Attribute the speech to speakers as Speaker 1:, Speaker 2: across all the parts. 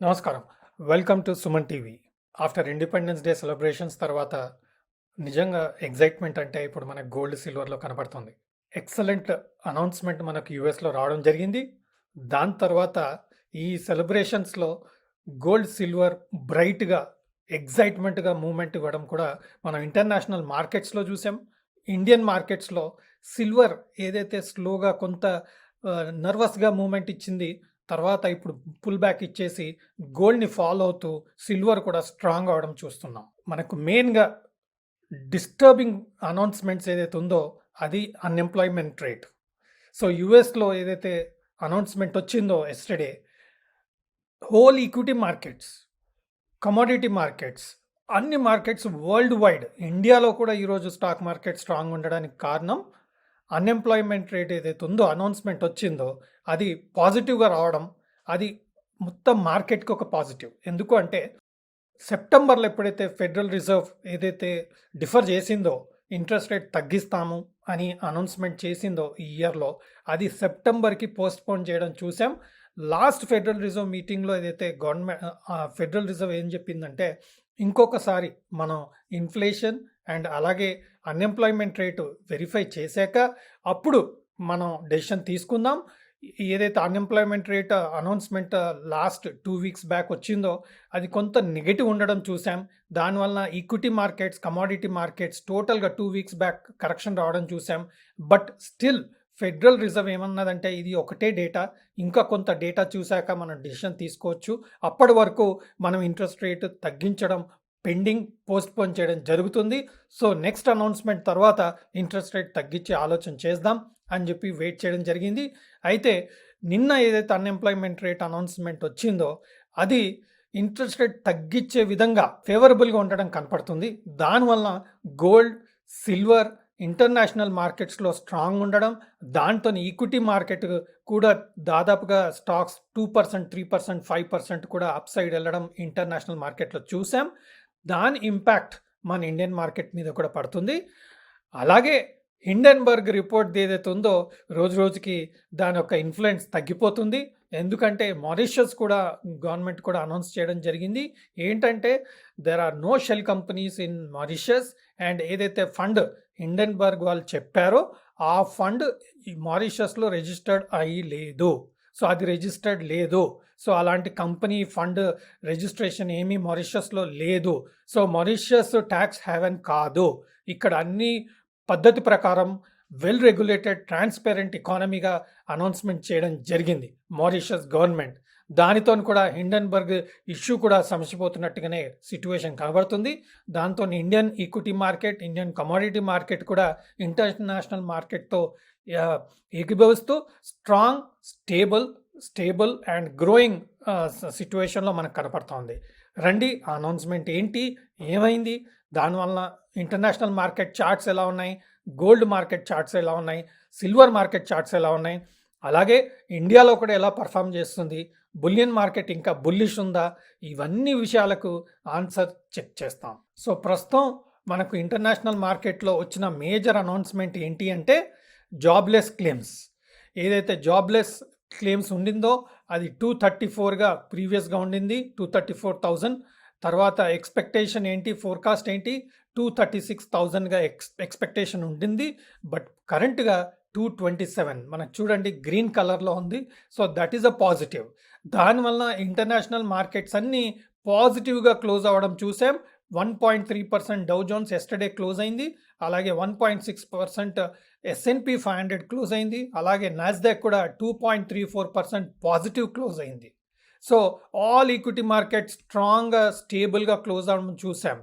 Speaker 1: నమస్కారం. Welcome to Suman TV. After independence day celebrations తర్వాత నిజంగా ఎక్సైట్మెంట్ అంటే ఇప్పుడు మనకు గోల్డ్, సిల్వర్‌లో కనపడుతుంది. ఎక్సలెంట్ అనౌన్స్‌మెంట్ మనకు యూఎస్‌లో రావడం జరిగింది. దాని తర్వాత ఈ సెలబ్రేషన్స్‌లో గోల్డ్, సిల్వర్ బ్రైట్‌గా, ఎక్సైట్మెంట్‌గా మూవ్‌మెంట్ ఇవ్వడం కూడా మనం ఇంటర్నేషనల్ మార్కెట్స్‌లో చూసాం. ఇండియన్ మార్కెట్స్‌లో సిల్వర్ ఏదైతే స్లోగా కొంత నర్వస్‌గా మూవ్‌మెంట్ ఇచ్చింది. తర్వాత ఇప్పుడు పుల్ బ్యాక్ ఇచ్చేసి గోల్డ్‌ని ఫాలో అవుతూ సిల్వర్ కూడా స్ట్రాంగ్ అవ్వడం చూస్తున్నాం. మనకు మెయిన్‌గా డిస్టర్బింగ్ అనౌన్స్‌మెంట్స్ ఏదైతే ఉందో అది అన్‌ఎంప్లాయ్‌మెంట్ రేట్. సో, యూఎస్‌లో ఏదైతే అనౌన్స్‌మెంట్ వచ్చిందో yesterday, whole equity markets, commodity markets, అన్ని మార్కెట్స్ వరల్డ్ వైడ్, ఇండియాలో కూడా ఈరోజు స్టాక్ మార్కెట్ స్ట్రాంగ్ ఉండడానికి కారణం అన్‌ఎంప్లాయ్‌మెంట్ రేట్ ఏదైతే ఉందో, అనౌన్స్‌మెంట్ వచ్చిందో అది పాజిటివ్‌గా రావడం. అది మొత్తం మార్కెట్‌కి ఒక పాజిటివ్. ఎందుకు అంటే సెప్టెంబర్‌లో ఎప్పుడైతే ఫెడరల్ రిజర్వ్ ఏదైతే డిఫర్ చేసిందో, ఇంట్రెస్ట్ రేట్ తగ్గిస్తాము అని అనౌన్స్‌మెంట్ చేసిందో ఈ ఇయర్‌లో, అది సెప్టెంబర్‌కి పోస్ట్‌పోన్ చేయడం చూసాం. లాస్ట్ ఫెడరల్ రిజర్వ్ మీటింగ్‌లో ఏదైతే ఫెడరల్ రిజర్వ్ ఏం చెప్పిందంటే, ఇంకొకసారి మనం ఇన్ఫ్లేషన్ అండ్ అలాగే అన్‌ఎంప్లాయ్‌మెంట్ రేటు వెరిఫై చేశాక అప్పుడు మనం డెసిషన్ తీసుకుందాం. ఏదైతే unemployment rate announcement last 2 weeks back వచ్చిందో అది కొంత నెగెటివ్ ఉండడం చూసాం. దానివలన ఈక్విటీ మార్కెట్స్, కమోడిటీ మార్కెట్స్ టోటల్‌గా 2 వీక్స్ బ్యాక్ కరెక్షన్ రావడం చూసాం. బట్ స్టిల్ ఫెడరల్ రిజర్వ్ ఏమన్నదంటే, ఇది ఒకటే డేటా, ఇంకా కొంత డేటా చూసాక మనం డెసిషన్ తీసుకోవచ్చు. అప్పటి వరకు మనం ఇంట్రెస్ట్ రేట్ తగ్గించడం పెండింగ్, పోస్ట్‌పోన్ చేయడం జరుగుతుంది. సో, నెక్స్ట్ అనౌన్స్‌మెంట్ తర్వాత ఇంట్రెస్ట్ రేట్ తగ్గించే ఆలోచన చేద్దాం అని చెప్పి వెయిట్ చేయడం జరిగింది. అయితే నిన్న ఏదైతే అన్‌ఎంప్లాయ్‌మెంట్ రేట్ అనౌన్స్‌మెంట్ వచ్చిందో అది ఇంట్రెస్ట్ రేట్ తగ్గించే విధంగా ఫేవరబుల్‌గా ఉండడం కనపడుతుంది. దానివలన గోల్డ్, సిల్వర్ ఇంటర్నేషనల్ మార్కెట్స్‌లో స్ట్రాంగ్ ఉండడం, దాంతోని ఈక్విటీ మార్కెట్ కూడా దాదాపుగా స్టాక్స్ 2%, 3%, 5% కూడా అప్ సైడ్ వెళ్ళడం ఇంటర్నేషనల్ మార్కెట్‌లో చూసాం. దాని ఇంపాక్ట్ మన ఇండియన్ మార్కెట్ మీద కూడా పడుతుంది. అలాగే హిండెన్బర్గ్ రిపోర్ట్ ఏదైతే ఉందో రోజు రోజుకి దాని యొక్క ఇన్ఫ్లుయెన్స్ తగ్గిపోతుంది. ఎందుకంటే మారిషస్ కూడా గవర్నమెంట్ కూడా అనౌన్స్ చేయడం జరిగింది. ఏంటంటే there are no shell companies in Mauritius and ఏదైతే ఫండ్ హిండెన్బర్గ్ వాళ్ళు చెప్పారో ఆ ఫండ్ ఈ మారిషస్‌లో రిజిస్టర్డ్ అయ్యి లేదు. సో, అది రిజిస్టర్డ్ లేదు. సో, అలాంటి కంపెనీ ఫండ్ రిజిస్ట్రేషన్ ఏమీ మారిషస్‌లో లేదు. సో, మారిషస్ ట్యాక్స్ హెవెన్ కాదు. ఇక్కడ అన్ని పద్ధతి ప్రకారం వెల్ రెగ్యులేటెడ్, ట్రాన్స్‌పరెంట్ ఎకానమీగా అనౌన్స్‌మెంట్ చేయడం జరిగింది మారిషస్ గవర్నమెంట్. దానితోని కూడా హిండెన్బర్గ్ ఇష్యూ కూడా సమసిపోతున్నట్టుగానే సిట్యుయేషన్ కనబడుతుంది. దాంతోని Indian equity market, Indian commodity market కూడా ఇంటర్నేషనల్ మార్కెట్‌తో ఏకీభవిస్తూ స్ట్రాంగ్, స్టేబుల్ అండ్ గ్రోయింగ్ సిట్యుయేషన్‌లో మనకు కనపడుతోంది. రండి, ఆ అనౌన్స్‌మెంట్ ఏంటి? ఏమైంది? దానివలన ఇంటర్నేషనల్ మార్కెట్ చార్ట్స్ ఎలా ఉన్నాయి? గోల్డ్ మార్కెట్ చార్ట్స్ ఎలా ఉన్నాయి? సిల్వర్ మార్కెట్ చార్ట్స్ ఎలా ఉన్నాయి? అలాగే ఇండియాలో కూడా ఎలా పర్ఫామ్ చేస్తుంది? బులియన్ మార్కెట్ ఇంకా బుల్లిష్ ఉందా? ఇవన్నీ విషయాలకు ఆన్సర్ చెక్ చేస్తాం. సో, ప్రస్తుతం మనకు ఇంటర్నేషనల్ మార్కెట్‌లో వచ్చిన మేజర్ అనౌన్స్‌మెంట్ ఏంటి అంటే జాబ్‌లెస్ క్లెయిమ్స్. ఏదైతే జాబ్‌లెస్ క్లెయిమ్స్ ఉండిందో అది 234గా ప్రీవియస్‌గా ఉండింది. 234,000 తర్వాత ఎక్స్‌పెక్టేషన్ ఏంటి? ఫోర్‌కాస్ట్ ఏంటి? 236,000గా ఎక్స్‌పెక్టేషన్ ఉండింది. బట్ కరెంట్‌గా 227 మనకు చూడండి గ్రీన్ కలర్‌లో ఉంది. So, that is a positive. దానివలన ఇంటర్నేషనల్ మార్కెట్స్ అన్నీ పాజిటివ్‌గా క్లోజ్ అవ్వడం చూసాం. 1.3% డౌ జోన్స్ యెస్టర్‌డే క్లోజ్ అయింది. అలాగే 1.6% S&P 500 క్లోజ్ అయింది. అలాగే నాస్డాక్ కూడా 2.34% పాజిటివ్ క్లోజ్ అయింది. సో, ఆల్ ఈక్విటీ మార్కెట్ స్ట్రాంగ్‌గా, స్టేబుల్‌గా క్లోజ్ అవ్వడం చూసాం.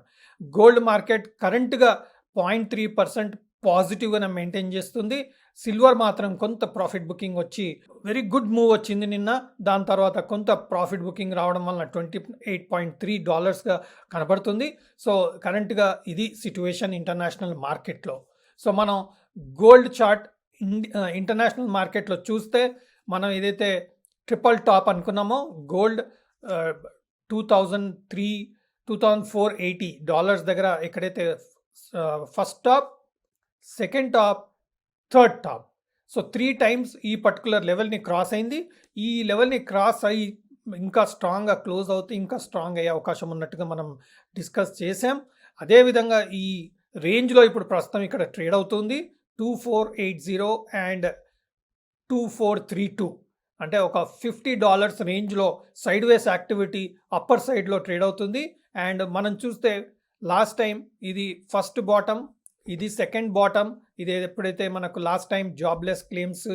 Speaker 1: గోల్డ్ మార్కెట్ కరెంట్‌గా 0.3% పాజిటివ్‌గానే మెయింటైన్ చేస్తుంది. సిల్వర్ మాత్రం కొంత ప్రాఫిట్ బుకింగ్ వచ్చి వెరీ గుడ్ మూవ్ వచ్చింది నిన్న. దాని తర్వాత కొంత ప్రాఫిట్ బుకింగ్ రావడం వలన $28.3గా కనబడుతుంది. సో, కరెంట్‌గా ఇది సిట్యుయేషన్ ఇంటర్నేషనల్ మార్కెట్‌లో. సో, మనం గోల్డ్ చార్ట్ ఇంటర్నేషనల్ మార్కెట్‌లో చూస్తే మనం ఏదైతే ట్రిపుల్ టాప్ అనుకున్నామో గోల్డ్ 2003, $2,480 దగ్గర ఎక్కడైతే first top, second top, third top. So, 3 times ఈ పర్టిక్యులర్ లెవెల్‌ని క్రాస్ అయింది. ఈ లెవెల్‌ని క్రాస్ అయ్యి ఇంకా స్ట్రాంగ్‌గా క్లోజ్ అవుతే ఇంకా స్ట్రాంగ్ అయ్యే అవకాశం ఉన్నట్టుగా మనం డిస్కస్ చేసాం. అదేవిధంగా ఈ రేంజ్‌లో ఇప్పుడు ప్రస్తుతం ఇక్కడ ట్రేడ్ అవుతుంది. 2480 అండ్ 2432 అంటే ఒక $50 రేంజ్‌లో సైడ్‌వేస్ యాక్టివిటీ అప్పర్ సైడ్‌లో ట్రేడ్ అవుతుంది. అండ్ మనం చూస్తే లాస్ట్ టైం ఇది ఫస్ట్ బాటమ్, ఇది సెకండ్ బాటమ్. ఇది ఎప్పుడైతే మనకు last time jobless claims,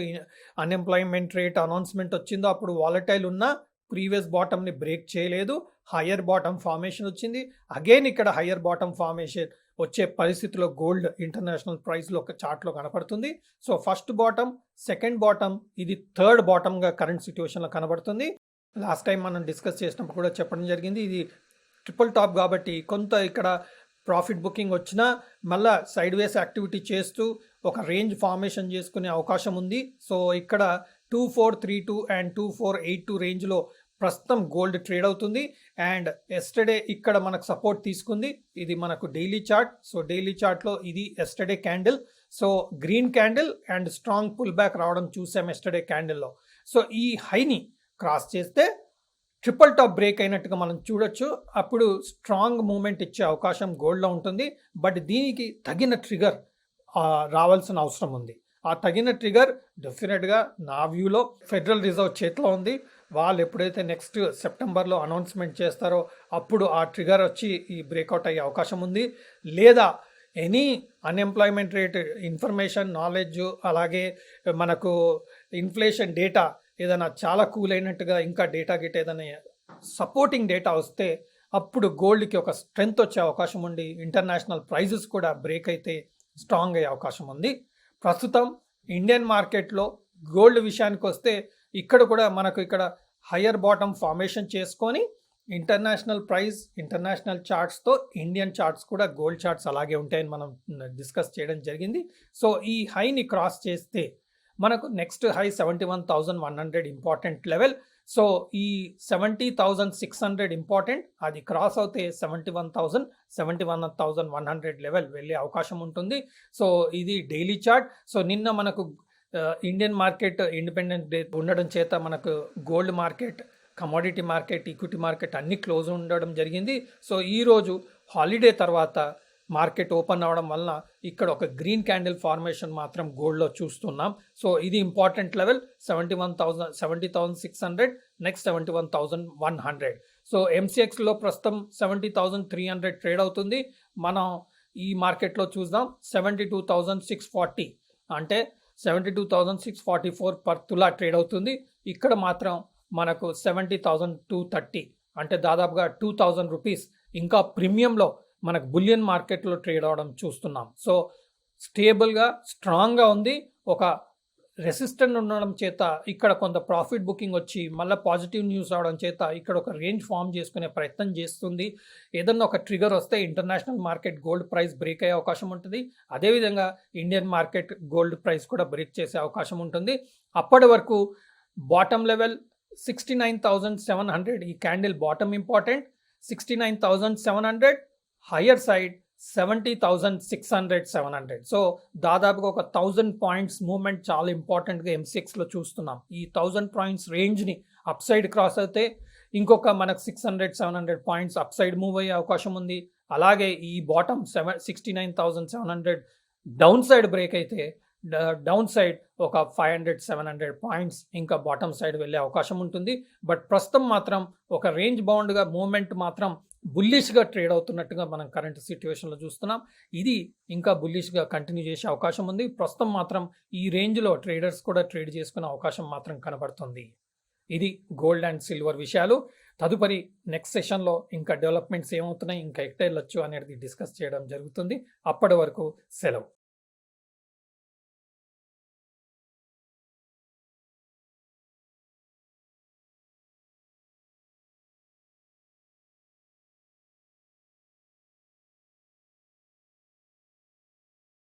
Speaker 1: unemployment rate announcement వచ్చిందో అప్పుడు వాలటైల్ ఉన్న ప్రీవియస్ బాటమ్‌ని బ్రేక్ చేయలేదు. హయ్యర్ బాటమ్ ఫార్మేషన్ వచ్చింది. అగైన్ ఇక్కడ హయ్యర్ బాటమ్ ఫార్మేషన్ వచ్చే పరిస్థితిలో గోల్డ్ ఇంటర్నేషనల్ ప్రైస్‌లో ఒక చార్ట్‌లో కనపడుతుంది. So first bottom, second bottom, ఇది థర్డ్ బాటమ్‌గా కరెంట్ సిట్యుయేషన్‌లో కనబడుతుంది. లాస్ట్ టైం మనం డిస్కస్ చేసినప్పుడు కూడా చెప్పడం జరిగింది. ఇది ట్రిపుల్ టాప్ కాబట్టి కొంత ఇక్కడ ప్రాఫిట్ బుకింగ్ వచ్చినా మళ్ళా సైడ్‌వేస్ యాక్టివిటీ చేస్తూ ఒక రేంజ్ ఫార్మేషన్ చేసుకునే అవకాశం ఉంది. సో ఇక్కడ 2432 అండ్ 2482 రేంజ్‌లో ప్రస్తుతం గోల్డ్ ట్రేడ్ అవుతుంది. అండ్ ఎస్టర్డే ఇక్కడ మనకు సపోర్ట్ తీసుకుంది. ఇది మనకు డైలీ చార్ట్. సో డైలీ చార్ట్లో ఇది yesterday candle. So green candle and strong pull back రావడం చూసాం ఎస్టర్డే క్యాండిల్లో. సో ఈ హైని క్రాస్ చేస్తే ట్రిపుల్ టాప్ బ్రేక్ అయినట్టుగా మనం చూడొచ్చు. అప్పుడు స్ట్రాంగ్ మూమెంట్ ఇచ్చే అవకాశం గోల్డ్లో ఉంటుంది. బట్ దీనికి తగిన ట్రిగర్ రావాల్సిన అవసరం ఉంది. ఆ తగిన ట్రిగర్ డెఫినెట్గా నా వ్యూలో ఫెడరల్ రిజర్వ్ చేతిలో ఉంది. వాళ్ళు ఎప్పుడైతే నెక్స్ట్ సెప్టెంబర్లో అనౌన్స్మెంట్ చేస్తారో అప్పుడు ఆ ట్రిగర్ వచ్చి ఈ బ్రేక్అవుట్ అయ్యే అవకాశం ఉంది. లేదా any unemployment rate information, knowledge, అలాగే మనకు ఇన్ఫ్లేషన్ డేటా ఏదైనా చాలా కూల్ అయినట్టుగా ఇంకా డేటా గిట్ ఏదైనా సపోర్టింగ్ డేటా వస్తే అప్పుడు గోల్డ్కి ఒక స్ట్రెంగ్త్ వచ్చే అవకాశం ఉండి ఇంటర్నేషనల్ ప్రైజెస్ కూడా బ్రేక్ అయితే స్ట్రాంగ్ అయ్యే అవకాశం ఉంది. ప్రస్తుతం ఇండియన్ మార్కెట్లో గోల్డ్ విషయానికి వస్తే ఇక్కడ కూడా మనకు ఇక్కడ హయ్యర్ బాటమ్ ఫార్మేషన్ చేసుకొని ఇంటర్నేషనల్ ప్రైస్, ఇంటర్నేషనల్ చార్ట్స్తో ఇండియన్ చార్ట్స్ కూడా గోల్డ్ చార్ట్స్ అలాగే ఉంటాయని మనం డిస్కస్ చేయడం జరిగింది. సో ఈ హైని క్రాస్ చేస్తే మనకు next high 71,100 important level. So ఈ 70,600 ఇంపార్టెంట్. అది క్రాస్ అవుతే 71,100 లెవెల్ వెళ్ళే అవకాశం ఉంటుంది. సో ఇది డైలీ చార్ట్. సో నిన్న మనకు ఇండియన్ మార్కెట్ ఇండిపెండెంట్ డే ఉండడం చేత మనకు gold market, commodity market, equity market అన్ని క్లోజ్ ఉండడం జరిగింది. సో ఈరోజు హాలిడే తర్వాత మార్కెట్ ఓపెన్ అవ్వడం వలన ఇక్కడ ఒక గ్రీన్ క్యాండిల్ ఫార్మేషన్ మాత్రం గోల్డ్లో చూస్తున్నాం. సో ఇది ఇంపార్టెంట్ లెవెల్ 70,600, నెక్స్ట్ 71,100. సో ఎంసీఎక్స్లో ప్రస్తుతం 70,300 ట్రేడ్ అవుతుంది. మనం ఈ మార్కెట్లో చూద్దాం 72,640 అంటే 72,644 పర్ తులా ట్రేడ్ అవుతుంది. ఇక్కడ మాత్రం మనకు 70,230 అంటే దాదాపుగా 2,000 రూపీస్ ఇంకా ప్రీమియంలో మనకు బులియన్ మార్కెట్లో ట్రేడ్ అవడం చూస్తున్నాం. సో స్టేబుల్గా, స్ట్రాంగ్గా ఉంది. ఒక రెసిస్టెంట్ ఉండడం చేత ఇక్కడ కొంత ప్రాఫిట్ బుకింగ్ వచ్చి మళ్ళీ పాజిటివ్ న్యూస్ రావడం చేత ఇక్కడ ఒక రేంజ్ ఫామ్ చేసుకునే ప్రయత్నం చేస్తుంది. ఏదన్నా ఒక ట్రిగర్ వస్తే international market gold price break అయ్యే అవకాశం ఉంటుంది. అదేవిధంగా ఇండియన్ మార్కెట్ గోల్డ్ ప్రైస్ కూడా బ్రేక్ చేసే అవకాశం ఉంటుంది. అప్పటి వరకు బాటమ్ లెవెల్ 69,700 ఈ candle bottom important. 69,700 higher side 70,600, 700. So దాదాపుగా ఒక 1,000 పాయింట్స్ మూవ్మెంట్ చాలా ఇంపార్టెంట్గా ఎంసీఎక్స్లో చూస్తున్నాం. ఈ 1,000 పాయింట్స్ రేంజ్ని అప్ సైడ్ క్రాస్ అయితే ఇంకొక మనకు 600, 700 పాయింట్స్ అప్ సైడ్ మూవ్ అయ్యే అవకాశం ఉంది. అలాగే ఈ బాటమ్ 69,700 డౌన్ సైడ్ బ్రేక్ అయితే డౌన్ సైడ్ ఒక 500, 700 పాయింట్స్ ఇంకా బాటమ్ సైడ్ వెళ్ళే అవకాశం ఉంటుంది. బట్ ప్రస్తుతం మాత్రం ఒక రేంజ్ బౌండ్గా మూవ్మెంట్ మాత్రం బుల్లిష్గా ట్రేడ్ అవుతున్నట్టుగా మనం కరెంట్ సిట్యుయేషన్లో చూస్తున్నాం. ఇది ఇంకా బుల్లిష్గా కంటిన్యూ చేసే అవకాశం ఉంది. ప్రస్తుతం మాత్రం ఈ రేంజ్లో ట్రేడర్స్ కూడా ట్రేడ్ చేసుకునే అవకాశం మాత్రం కనబడుతుంది. ఇది గోల్డ్ అండ్ సిల్వర్ విషయాలు. తదుపరి నెక్స్ట్ సెషన్లో ఇంకా డెవలప్మెంట్స్ ఏమవుతున్నాయి, ఇంకా ఎక్కడ వెళ్ళొచ్చు అనేది డిస్కస్ చేయడం జరుగుతుంది. అప్పటి వరకు సెలవు.